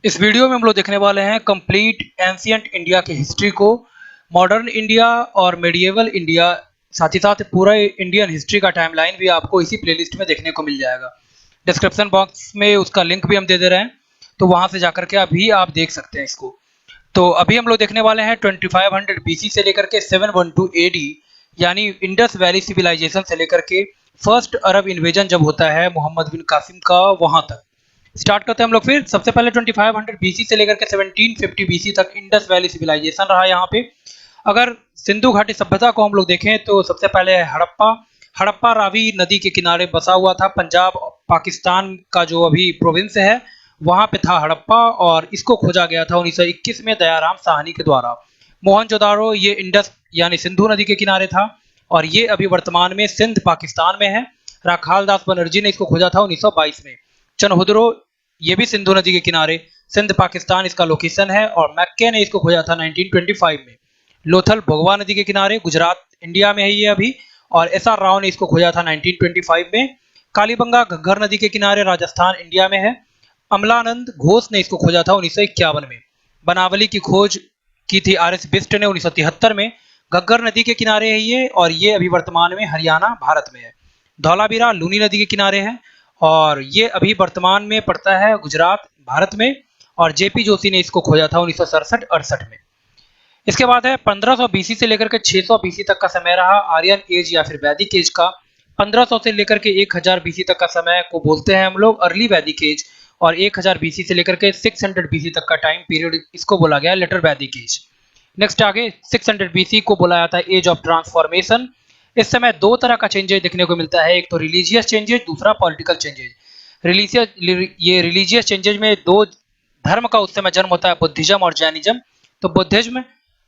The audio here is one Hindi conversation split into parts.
इस वीडियो में हम लोग देखने वाले हैं कंप्लीट एंशियंट इंडिया की हिस्ट्री को, मॉडर्न इंडिया और मेडिएवल इंडिया, साथ ही साथ पूरा इंडियन हिस्ट्री का टाइमलाइन भी आपको इसी प्लेलिस्ट में देखने को मिल जाएगा। डिस्क्रिप्शन बॉक्स में उसका लिंक भी हम दे दे रहे हैं, तो वहां से जाकर के अभी आप देख सकते हैं इसको। तो अभी हम लोग देखने वाले हैं 2500 बीसी से लेकर के 712 एडी, यानी इंडस वैली सिविलाइजेशन से लेकर के फर्स्ट अरब इन्वेजन जब होता है मोहम्मद बिन कासिम का, वहां तक स्टार्ट करते हैं हम लोग। फिर सबसे पहले 2500 बीसी से लेकर के 1750 बीसी तक इंडस वैली सिविलाइजेशन रहा यहाँ पे। अगर सिंधु घाटी सभ्यता को हम लोग देखें तो सबसे पहले हड़प्पा। हड़प्पा रावी नदी के किनारे बसा हुआ था, पंजाब पाकिस्तान का जो अभी प्रोविंस है वहां पे था हड़प्पा, और इसको खोजा गया था 1921 में दयाराम साहनी के द्वारा। मोहनजोदारो ये इंडस यानी सिंधु नदी के किनारे था, और ये अभी वर्तमान में सिंध पाकिस्तान में है। राखाल दास बनर्जी ने इसको खोजा था 1922 में। चनहुदरो ये भी सिंधु नदी के किनारे, सिंध पाकिस्तान इसका लोकेशन है, और मैक्के ने इसको खोजा था 1925 में। लोथल भोगवा नदी के किनारे, गुजरात इंडिया में है ये अभी, और एस आर राव ने इसको खोजा था 1925 में। कालीबंगा घग्गर नदी के किनारे, राजस्थान इंडिया में है। अमलानंद घोष ने इसको खोजा था 1951 में। बनावली की खोज की थी आर एस बिस्ट ने 1973 में। घग्गर नदी के किनारे है ये, और ये अभी वर्तमान में हरियाणा भारत में है। धौलावीरा लूनी नदी के किनारे है, और ये अभी वर्तमान में पड़ता है गुजरात भारत में, और जेपी जोशी ने इसको खोजा था 1967-68 में। इसके बाद है 1500 बीसी से लेकर के 600 बीसी तक का समय रहा आर्यन एज या फिर वैदिक एज का। 1500 से लेकर के 1000 बीसी तक का समय को बोलते हैं हम लोग अर्ली वैदिक एज, और 1000 बीसी से लेकर के 600 बीसी तक का टाइम पीरियड इसको बोला गया लेटर वैदिक एज। नेक्स्ट आगे 600 बीसी को बोला जाता है एज ऑफ ट्रांसफॉर्मेशन। इस समय दो तरह का चेंजेज देखने को मिलता है, एक तो रिलीजियस चेंजेज, दूसरा पॉलिटिकल चेंजेज। रिलीजियस चेंजेज में दो धर्म का उस समय जन्म होता है, बुद्धिज्म और जैनिज्म। तो बुद्धिज्म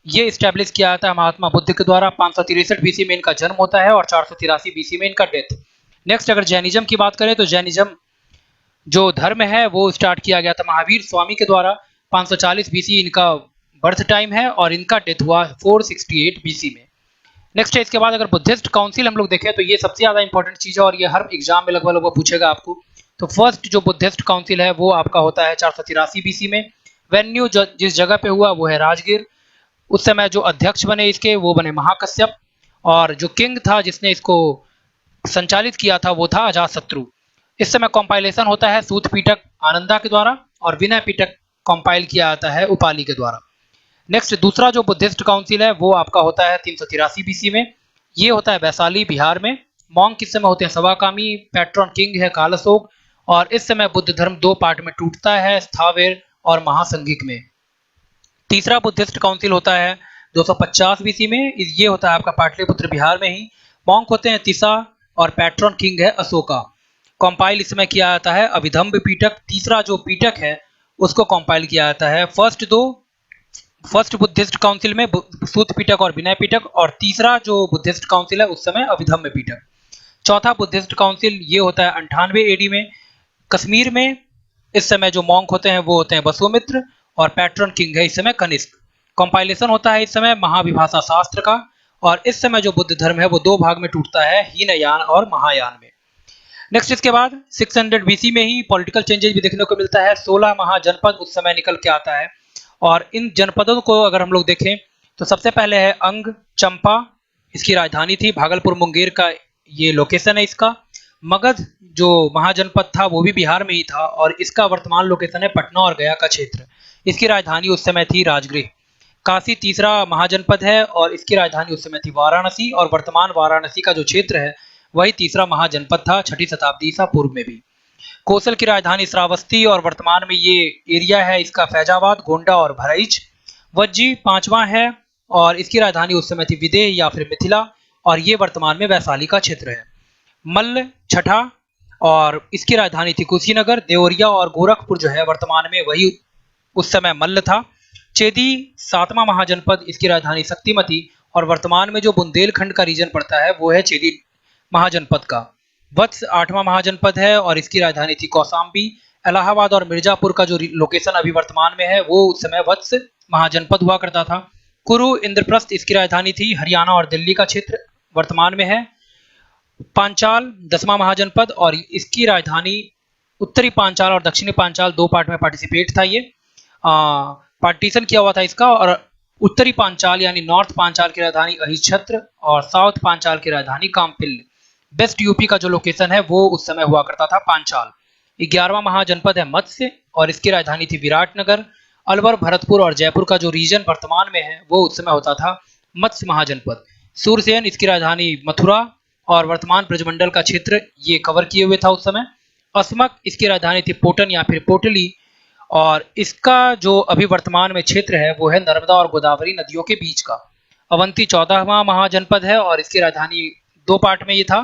ये स्टैब्लिश किया जाता है महात्मा बुद्ध के द्वारा। 563 बीसी में इनका जन्म होता है, और 483 बीसी में इनका डेथ। नेक्स्ट अगर जैनिज्म की बात करें तो जैनिज्म जो धर्म है वो स्टार्ट किया गया था महावीर स्वामी के द्वारा। 540 बीसी इनका बर्थ टाइम है, और इनका डेथ हुआ 468 बीसी में। नेक्स्ट है इसके बाद अगर बुद्धिस्ट काउंसिल हम लोग देखें तो ये सबसे ज्यादा इंपॉर्टेंट चीज है, और ये हर एग्जाम में लगभग पूछेगा आपको। तो फर्स्ट जो बुद्धिस्ट काउंसिल है वो आपका होता है 483 बीसी में। वेन्यू जिस जगह पे हुआ वो है राजगीर। उस समय जो अध्यक्ष बने इसके वो बने महाकश्यप, और जो किंग था जिसने इसको संचालित किया था वो था अजातशत्रु। इस समय कंपाइलेशन होता है सूत पीटक आनंदा के द्वारा, और विनय पीटक कंपाइल किया जाता है उपाली के द्वारा। नेक्स्ट दूसरा जो बुद्धिस्ट काउंसिल है वो आपका होता है 383 बीसी में। ये होता है वैशाली बिहार में। मॉन्क किस समय होते हैं सवाकामी, पैट्रॉन किंग है कालअशोक, और इस समय बुद्ध धर्म दो पार्ट में टूटता है, स्थावेर और महासंगिक में। तीसरा बुद्धिस्ट काउंसिल होता है 250 बीसी में। ये होता है आपका पाटलिपुत्र बिहार में ही। मॉन्क होते हैं तिसा, और पैट्रॉन किंग है अशोका। कंपाइल इस समय किया जाता है अभिधम्ब पीटक। तीसरा जो पीटक है उसको कंपाइल किया जाता है फर्स्ट बुद्धिस्ट काउंसिल में सूत पीटक और विनय पीटक, और तीसरा जो बुद्धिस्ट काउंसिल है उस समय अभिधम्ब पीटक। चौथा बुद्धिस्ट काउंसिल ये होता है 98 एडी में कश्मीर में। इस समय जो मॉन्क होते हैं वो होते हैं वसुमित्र, और पैट्रन किंग है इस समय कनिष्क। कंपाइलेशन होता है इस समय महाविभाषा शास्त्र का, और इस समय जो बुद्ध धर्म है वो दो भाग में टूटता है, हीनयान और महायान में। नेक्स्ट इसके बाद 600 बीसी में ही पॉलिटिकल चेंजेस भी देखने को मिलता है। 16 महाजनपद उस समय निकल के आता है, और इन जनपदों को अगर हम लोग देखें तो सबसे पहले है अंग चंपा, इसकी राजधानी थी। भागलपुर मुंगेर का ये लोकेशन है इसका। मगध जो महाजनपद था वो भी बिहार में ही था, और इसका वर्तमान लोकेशन है पटना और गया का क्षेत्र। इसकी राजधानी उस समय थी राजगृह। काशी तीसरा महाजनपद है, और इसकी राजधानी उस समय थी वाराणसी, और वर्तमान वाराणसी का जो क्षेत्र है वही तीसरा महाजनपद था 6ठी शताब्दी ईसा पूर्व में भी। कौशल की राजधानी श्रावस्ती, और वर्तमान में ये एरिया है इसका फैजाबाद, गोंडा और भराइच। वज्जी पांचवा है, और इसकी राजधानी उस समय थी विदेह या फिर मिथिला, और ये वर्तमान में वैशाली का क्षेत्र है। मल्ल छठा, और इसकी राजधानी थी कुशीनगर। देवरिया और गोरखपुर जो है वर्तमान में वही उस समय मल्ल था। चेदी सातवां महाजनपद, इसकी राजधानी शक्तिमती, और वर्तमान में जो बुंदेलखंड का रीजन पड़ता है वो है चेदी महाजनपद का। वत्स आठवां महाजनपद है, और इसकी राजधानी थी कौशाम्बी। इलाहाबाद और मिर्जापुर का जो लोकेशन अभी वर्तमान में है वो उस समय वत्स महाजनपद हुआ करता था। कुरु इंद्रप्रस्थ इसकी राजधानी थी। हरियाणा और दिल्ली का क्षेत्र वर्तमान में है। पांचाल 10वां महाजनपद, और इसकी राजधानी उत्तरी पांचाल और दक्षिणी पांचाल दो पार्ट में पार्टिसिपेट था ये। पार्टीशन किया हुआ था इसका, और उत्तरी पांचाल यानी नॉर्थ पांचाल की राजधानी अहिच्छत्र और साउथ पांचाल की राजधानी कामपिल्ल। वेस्ट यूपी का जो लोकेशन है वो उस समय हुआ करता था पांचाल। 11वां महाजनपद है मत्स्य और इसकी राजधानी थी विराटनगर। अलवर, भरतपुर और जयपुर का जो रीजन वर्तमान में है वो उस समय होता था मत्स्य महाजनपद। सूरसेन इसकी राजधानी मथुरा और वर्तमान ब्रजमंडल का क्षेत्र ये कवर किए हुए था उस समय। अस्मक इसकी राजधानी थी पोटन या फिर पोटली, और इसका जो अभी वर्तमान में क्षेत्र है वो है नर्मदा और गोदावरी नदियों के बीच का। अवंती 14वां महाजनपद है और इसकी राजधानी दो पार्ट में ये था।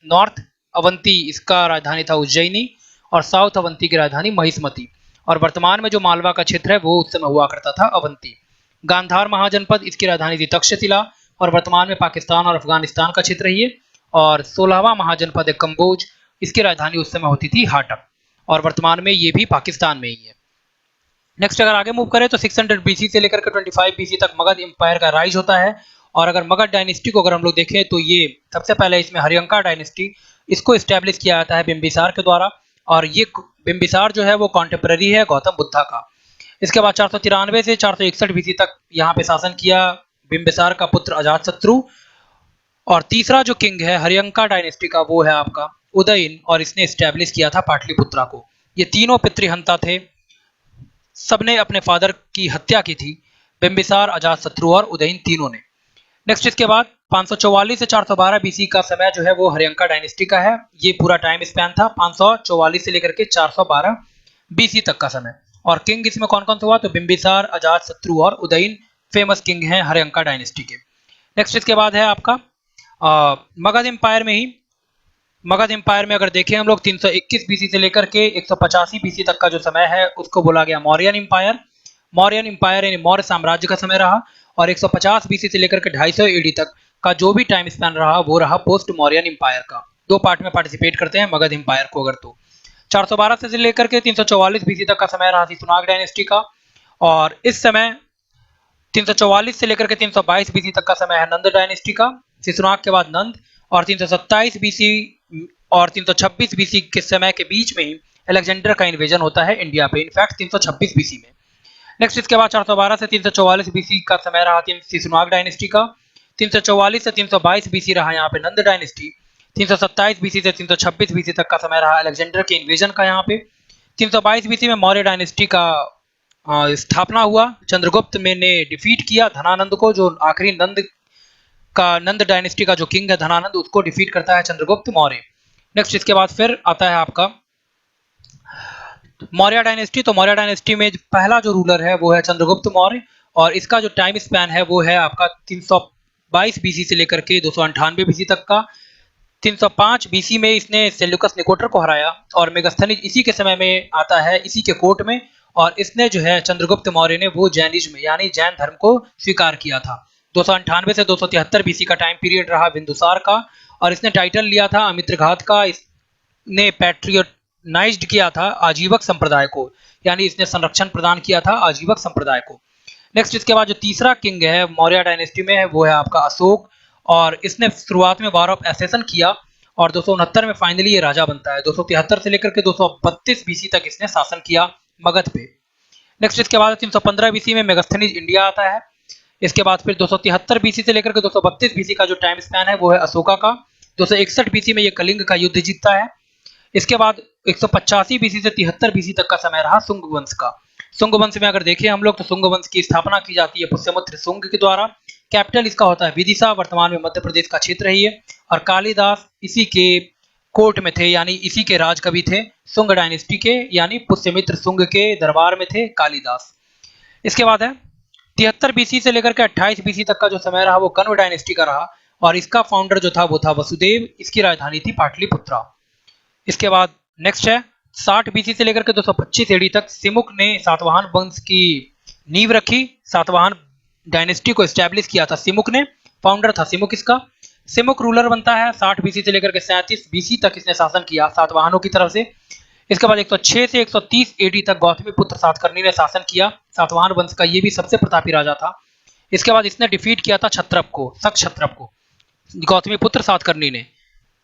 नॉर्थ अवंती इसका राजधानी था उज्जैनी और साउथ अवंती की राजधानी महिष्मती, और वर्तमान में जो मालवा का क्षेत्र है वो उस समय हुआ करता था अवंती। गांधार महाजनपद इसकी राजधानी थी तक्षशिला और वर्तमान में पाकिस्तान और अफगानिस्तान का क्षेत्र ही है। और 16वां महाजनपद है कम्बोज, इसकी राजधानी उस समय होती थी हाटक और वर्तमान में ये भी पाकिस्तान में ही है। नेक्स्ट अगर आगे मूव करें तो 600 बीसी से लेकर के 25 बीसी तक मगध एम्पायर का राइज होता है। और अगर मगध डायनेस्टी को अगर हम लोग देखें तो ये सबसे पहले इसमें हरियंका डायनेस्टी इसको स्टैब्लिश किया जाता है बिंबिसार के द्वारा, और ये बिंबिसार जो है वो कॉन्टेम्पररी है गौतम बुद्धा का। इसके बाद 493 से 461 बीसी तक यहाँ पे शासन किया बिंबिसार का पुत्र अजातशत्रु। और तीसरा जो किंग है हरियंका डायनेस्टी का वो है आपका उदयन, और इसने स्टैब्लिश किया था पाटलिपुत्रा को। ये तीनों पितृहंता थे, सबने अपने फादर की हत्या की थी, बिंबिसार, अजातशत्रु और उदयन तीनों ने। नेक्स्ट इसके बाद 544 से 412 बीसी का समय जो है वो हरियंका डायनेस्टी का है। ये पूरा टाइम स्पैन था 544 से लेकर के 412 बीसी तक का समय। और किंग इसमें कौन कौन सा हुआ तो बिंबिसार, अजातशत्रु और उदयन फेमस किंग हैं हरियंका डायनेस्टी के। नेक्स्ट इसके बाद है आपका मगध एम्पायर में ही। मगध एम्पायर में अगर देखें हम लोग 321 बीसी से लेकर के 185 बीसी तक का जो समय है उसको बोला गया मौर्यन एम्पायर। मौर्यन एम्पायर यानी मौर्य साम्राज्य का समय रहा। और 150 बीसी से लेकर के 250 एडी तक का जो भी टाइम स्पैन रहा वो रहा पोस्ट मौर्यन एम्पायर का। दो पार्ट में पार्टिसिपेट करते हैं मगध एम्पायर को अगर तो। 412 से लेकर के 344 बीसी तक का समय रहा शिशुनाग डायनेस्टी का। और इस समय 344 से लेकर के 322 बीसी तक का समय है नंद डायनेस्टी का। शिशुनाग के बाद नंद, और 327 बीसी और 326 बीसी के समय के बीच में ही अलेक्जेंडर का इन्वेजन होता है इंडिया पे, इनफैक्ट 326 बीसी में। नेक्स्ट इसके बाद 412 से 344 बीसी का समय रहा शिशुनाग डायनेस्टी का। 344 से 322 बीसी रहा यहाँ पे नंद डायनेस्टी। 327 बीसी से 326 बीसी तक का समय रहा अलेक्जेंडर के इन्वेजन का यहाँ पे। 322 बीसी में मौर्य डायनेस्टी का स्थापना हुआ। चंद्रगुप्त में ने डिफीट किया धनानंद को, जो आखिरी नंद डायनेस्टी का जो किंग है धनानंद उसको डिफीट करता है चंद्रगुप्त मौर्य। नेक्स्ट इसके बाद फिर आता है आपका मौर्य डायनेस्टी। तो मौर्य डायनेस्टी में पहला जो रूलर है वो है चंद्रगुप्त मौर्य, और इसका जो टाइम स्पैन है वो है आपका 322 बीसी से लेकर के 298 बीसी तक का। 305 बीसी में इसने सेल्यूकस निकोटर को हराया, और मेगास्थनीज इसी के समय में आता है इसी के कोर्ट में, और इसने जो है चंद्रगुप्त मौर्य ने वो जैनिज्म यानी जैन धर्म को स्वीकार किया था। 298 से 273 बीसी का टाइम पीरियड रहा बिंदुसार का, और इसने टाइटल लिया था अमित्रघात का। इसने पैट्रियनाइज्ड किया था आजीवक संप्रदाय को, यानी इसने संरक्षण प्रदान किया था आजीवक संप्रदाय को। नेक्स्ट इसके बाद जो तीसरा किंग है मौर्य डायनेस्टी में है वो है आपका अशोक, और इसने शुरुआत में वार ऑफ एसेशन किया और 269 में फाइनली ये राजा बनता है। 273 से लेकर के 232 बीसी तक इसने शासन किया मगध पे। नेक्स्ट इसके बाद 315 बीसी में मेगास्थनीज इंडिया आता है। इसके बाद फिर 273 बीसी से लेकर के 232 बीसी का जो टाइम स्पैन है वो है अशोका का। 261 बीसी में ये कलिंग का युद्ध जीतता है। इसके बाद 185 बीसी से 73 बीसी तक का समय रहा सुंग वंश का। सुंग वंश में अगर देखें हम लोग तो सुंग वंश की स्थापना की जाती है पुष्यमित्र सुंग के द्वारा। कैपिटल इसका होता है विदिशा, वर्तमान में मध्य प्रदेश का क्षेत्र ही है, और कालिदास इसी के कोर्ट में थे यानी इसी के राज कवि थे सुंग डायनेस्टी के, यानी पुष्यमित्र सुंग के दरबार में थे कालिदास। इसके बाद है 73 बीसी से लेकर के 28 बीसी तक का जो समय रहा वो कण्व डायनेस्टी का रहा, और इसका फाउंडर जो था वो था वसुदेव। इसकी राजधानी थी पाटलिपुत्रा। इसके बाद नेक्स्ट है 60 बीसी से लेकर के 225 एडी तक सिमुक ने सातवाहन वंश की नींव रखी, सातवाहन डायनेस्टी को एस्टैब्लिश किया था सिमुक ने, फाउंडर था सिमुक इसका। सिमुक रूलर बनता है 60 बीसी से लेकर के 37 बीसी तक इसने शासन किया सातवाहनों की तरफ से। इसके बाद 106 से 130 एडी तक गौतमी पुत्र सातकर्णी ने शासन किया, सातवाहन वंश का ये भी सबसे प्रतापी राजा था। इसके बाद इसने डिफीट किया था क्षत्रप को, शक क्षत्रप को, गौतमी पुत्र सातकर्णी ने।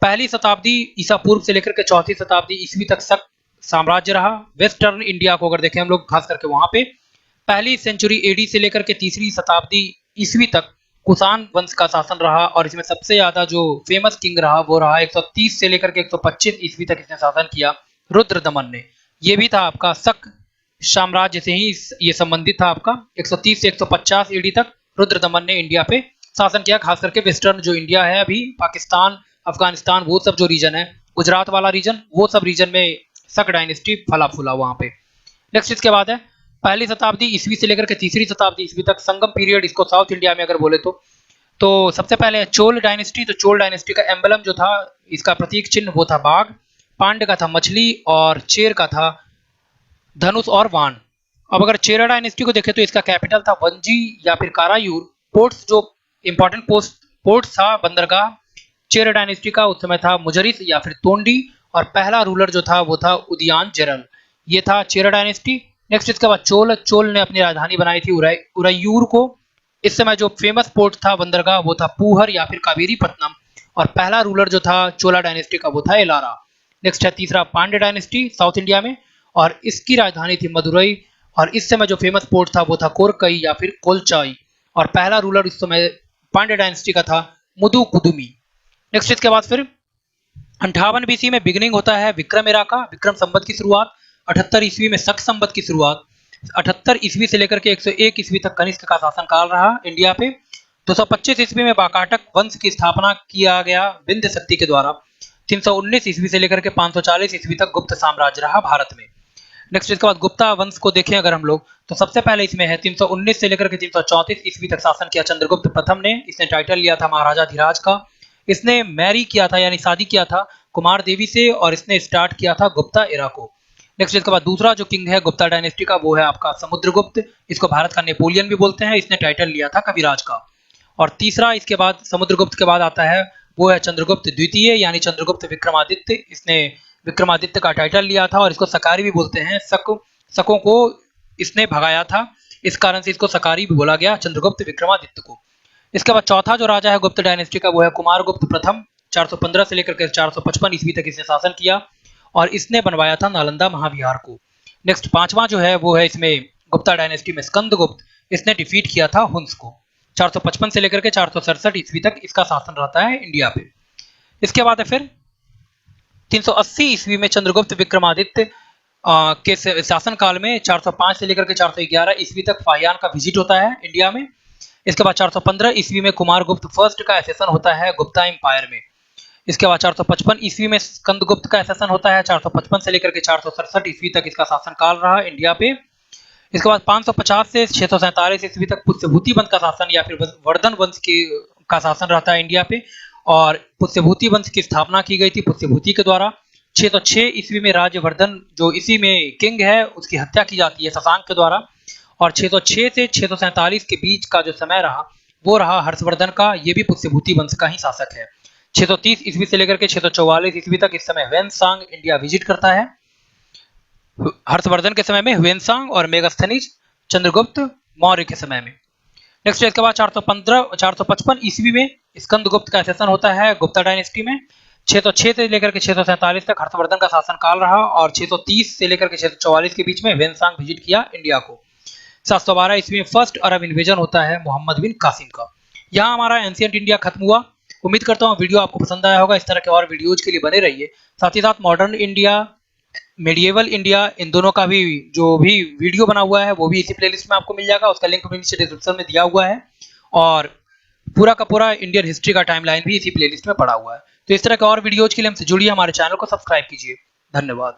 पहली शताब्दी ईसा पूर्व से लेकर के चौथी शताब्दी ईस्वी तक शक साम्राज्य रहा। वेस्टर्न इंडिया को अगर देखें हम लोग खास करके वहां पे पहली सेंचुरी एडी से लेकर के तीसरी शताब्दी ईस्वी तक कुषाण वंश का शासन रहा और इसमें सबसे ज्यादा जो फेमस किंग रहा वो रहा 130 से लेकर के 125 ईस्वी तक इसने शासन किया रुद्रदमन ने। ये भी था आपका शक साम्राज्य से ही ये संबंधित था आपका। 130 से 150 ईडी तक रुद्रदमन ने इंडिया पे शासन किया, खास करके वेस्टर्न जो इंडिया है अभी पाकिस्तान अफगानिस्तान वो सब जो रीजन है, गुजरात वाला रीजन, वो सब रीजन में शक डायनेस्टी फला फूला वहां पे। नेक्स्ट इसके बाद है पहली शताब्दी ईस्वी से लेकर के तीसरी शताब्दी ईस्वी तक संगम पीरियड, इसको साउथ इंडिया में अगर बोले तो सबसे पहले है चोल डायनेस्टी। तो चोल डायनेस्टी का एम्बलम जो था, इसका प्रतीक चिन्ह वो था बाघ, पांड्य का था मछली और चेर का था धनुष और वाण। अब अगर चेरा डायनेस्टी को देखें तो इसका कैपिटल था वंजी या फिर कारायूर। पोर्ट्स जो इंपॉर्टेंट पोर्ट्स था बंदरगाह चेरा डायनेस्टी का उस समय था मुजरिस या फिर तोंडी, और पहला रूलर जो था वो था उदयान जेरल। ये था चेरा डायनेस्टी। नेक्स्ट इसके बाद चोल ने अपनी राजधानी बनाई थी उरायूर को। इस समय जो फेमस पोर्ट था बंदरगाह वो था पूहर या फिर कावेरीपट्टनम, और पहला रूलर जो था चोला डायनेस्टी का वो था एलारा। नेक्स्ट है तीसरा पांड्य डायनेस्टी साउथ इंडिया में, और इसकी राजधानी थी मदुरई, और इस समय जो फेमस पोर्ट था वो था कोरकई या फिर कोलचाई, और पहला रूलर इस समय पांड्य डायनेस्टी का था मुदुकुदुमी। नेक्स्ट इसके बाद फिर 58 बीसी में बिगिनिंग होता है विक्रम एरा का, विक्रम संवत की शुरुआत। 78 ईस्वी में शक संवत की शुरुआत। 78 ईस्वी से लेकर के 101 ईस्वी तक कनिष्क का शासनकाल रहा इंडिया पे। 225 ईस्वी में बाकाटक वंश की स्थापना किया गया विंध्य शक्ति के द्वारा। 319 ईस्वी से लेकर के 540 ईस्वी तक गुप्त साम्राज्य रहा भारत में। नेक्स्ट इसके बाद गुप्ता वंश को देखें अगर हम लोग तो सबसे पहले इसमें है 319 से लेकर के 334 ईस्वी तक शासन किया चंद्रगुप्त प्रथम ने। इसने टाइटल लिया था महाराजा धीराज का। इसने मैरी किया था यानी शादी किया था कुमार देवी से, और इसने स्टार्ट किया था गुप्ता एरा को। नेक्स्ट इसके बाद दूसरा जो किंग है गुप्ता डायनेस्टी का वो है आपका समुद्रगुप्त। इसको भारत का नेपोलियन भी बोलते हैं। इसने टाइटल लिया था कविराज का। और तीसरा इसके बाद समुद्रगुप्त के बाद आता है वो है चंद्रगुप्त द्वितीय यानी चंद्रगुप्त विक्रमादित्य। इसने विक्रमादित्य का टाइटल लिया था और इसको सकारी भी बोलते हैं। शकों को इसने भगाया था, इस कारण से इसको सकारी भी बोला गया चंद्रगुप्त विक्रमादित्य को। इसके बाद चौथा जो राजा है गुप्त डायनेस्टी का वो है कुमारगुप्त प्रथम। 415 से लेकर के 455 ईस्वी तक इसने शासन किया और इसने बनवाया था नालंदा महाविहार को। नेक्स्ट पांचवा जो है वो है इसमें गुप्ता डायनेस्टी में स्कंदगुप्त। इसने डिफीट किया था हुंस को। 455 से लेकर के 467 ईस्वी तक इसका शासन रहता है इंडिया पे। इसके बाद है फिर 380 ईस्वी में चंद्रगुप्त विक्रमादित्य के शासन काल में 405 से लेकर के 411 ईस्वी तक फाहियान का विजिट होता है इंडिया में। इसके बाद 415 ईस्वी में कुमारगुप्त फर्स्ट का एसेसन होता है गुप्ता एम्पायर में। इसके बाद 455 ईस्वी में स्कंदगुप्त का एसेसन होता है। 455 से लेकर के 467 ईस्वी तक इसका शासनकाल रहा इंडिया पे। इसके बाद 550 से 647 ईस्वी तक पुष्यभूति वंश का शासन या फिर वर्धन वंश का शासन रहता है इंडिया पे, और पुष्यभूति वंश की स्थापना की गई थी पुष्यभूति के द्वारा। 606 ईस्वी में राज्यवर्धन जो इसी में किंग है उसकी हत्या की जाती है शशांक के द्वारा, और 606 से 647 के बीच का जो समय रहा वो रहा हर्षवर्धन का। ये भी पुष्यभूति वंश का ही शासक है। 630 ईस्वी से लेकर के 644 ईस्वी तक इस समय ह्वेनसांग इंडिया विजिट करता है। हर्षवर्धन के समय में ह्वेनसांग और मेगास्थनीज चंद्रगुप्त मौर्य के समय में। नेक्स्ट इसके बाद 455 ईस्वी में स्कंदगुप्त का एसेसन होता है गुप्ता डायनेस्टी में। 606 से लेकर के 647 तक हर्षवर्धन का शासनकाल रहा, और 630 से लेकर के 644 के बीच में ह्वेनसांग विजिट किया इंडिया को। 712 ईस्वी में फर्स्ट अरब इन्वेजन होता है मोहम्मद बिन कासिम का। यहाँ हमारा एंशिएंट इंडिया खत्म हुआ। उम्मीद करता हूँ वीडियो आपको पसंद आया होगा। इस तरह के और वीडियोज के लिए बने रहिए। साथ ही साथ मॉडर्न इंडिया, मेडिएवल इंडिया, इन दोनों का भी जो भी वीडियो बना हुआ है वो भी इसी प्लेलिस्ट में आपको मिल जाएगा। उसका लिंक नीचे डिस्क्रिप्शन में दिया हुआ है, और पूरा का पूरा इंडियन हिस्ट्री का टाइमलाइन भी इसी प्लेलिस्ट में पड़ा हुआ है। तो इस तरह के और वीडियोज के लिए हमसे जुड़िए, हमारे चैनल को सब्सक्राइब कीजिए। धन्यवाद।